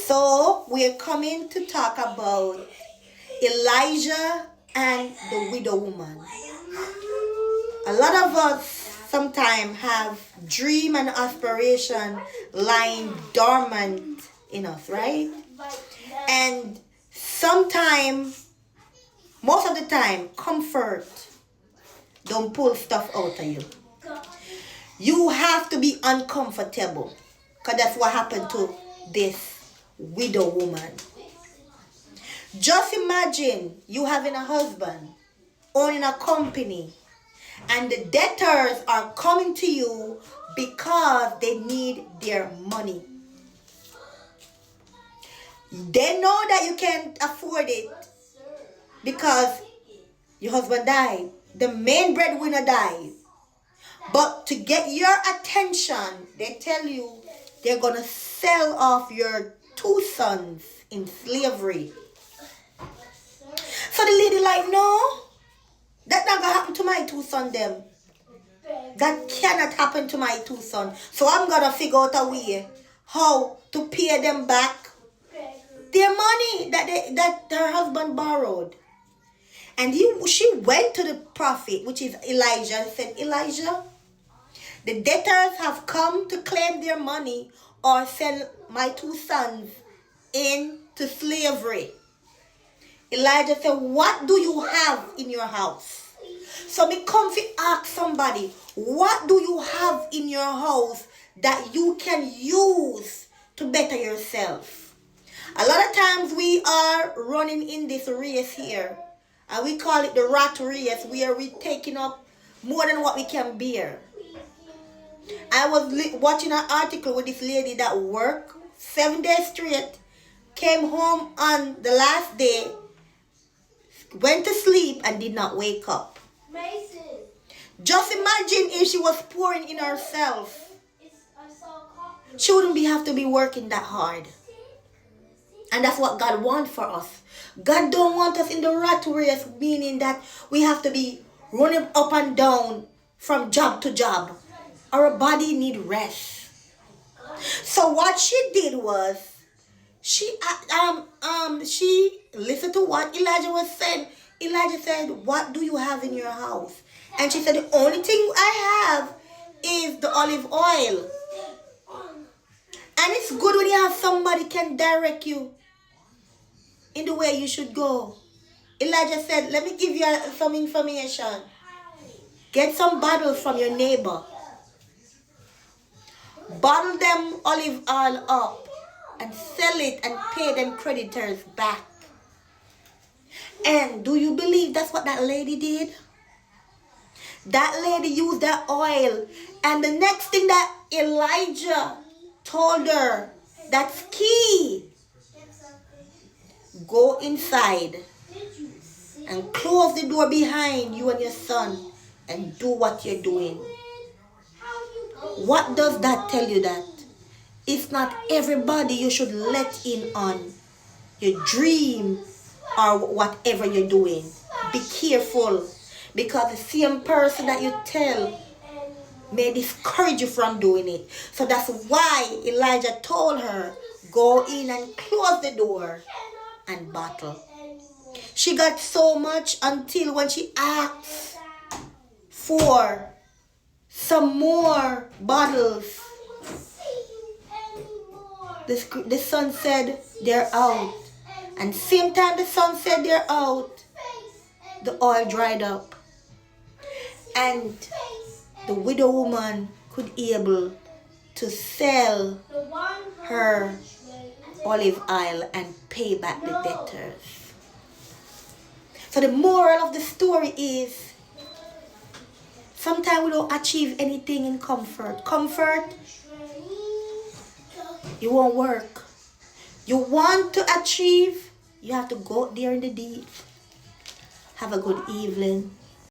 So we're coming to talk about Elijah and the widow woman. A lot of us sometimes have dream and aspiration lying dormant in us, right? And sometimes, most of the time, comfort don't pull stuff out of you. You have to be uncomfortable, because that's what happened to this widow woman. Just imagine you having a husband, owning a company, and the debtors are coming to you because they need their money. They know that you can't afford it because your husband died. The main breadwinner died. But to get your attention, they tell you they're going to sell off your 2 sons in slavery. So the lady like, no, that not going to happen to my 2 sons them. That cannot happen to my 2 sons. So I'm going to figure out a way how to pay them back their money that her husband borrowed. And she went to the prophet, which is Elijah, and said, Elijah, the debtors have come to claim their money or sell my 2 sons into slavery. Elijah said, what do you have in your house? So me come to ask somebody, what do you have in your house that you can use to better yourself? A lot of times we are running in this race here, and we call it the rat race, where we're taking up more than what we can bear. I was watching an article with this lady that worked 7 days straight, came home on the last day, went to sleep, and did not wake up. Mason. Just imagine if she was pouring in herself. She wouldn't have to be working that hard. And that's what God wants for us. God don't want us in the rat race, meaning that we have to be running up and down from job to job. Our body need rest. So what she did was, she listened to what Elijah was saying. Elijah said, what do you have in your house? And she said, the only thing I have is the olive oil. And it's good when you have somebody can direct you in the way you should go. Elijah said, let me give you some information. Get some bottles from your neighbor. Bottle them olive oil up and sell it and pay them creditors back. And do you believe that's what that lady did? That lady used that oil. And the next thing that Elijah told her, that's key. Go inside and close the door behind you and your son and do what you're doing. What does that tell you? That it's not everybody you should let in on your dream or whatever you're doing. Be careful, because the same person that you tell may discourage you from doing it. So that's why Elijah told her, go in and close the door and bottle. She got so much until when she asked for some more bottles, the son said they're out. And same time the son said they're out, the oil dried up. And the widow woman could be able to sell her olive oil and pay back the debtors. So the moral of the story is, sometimes we don't achieve anything in comfort. Comfort, it won't work. You want to achieve, you have to go out there in the deep. Have a good evening.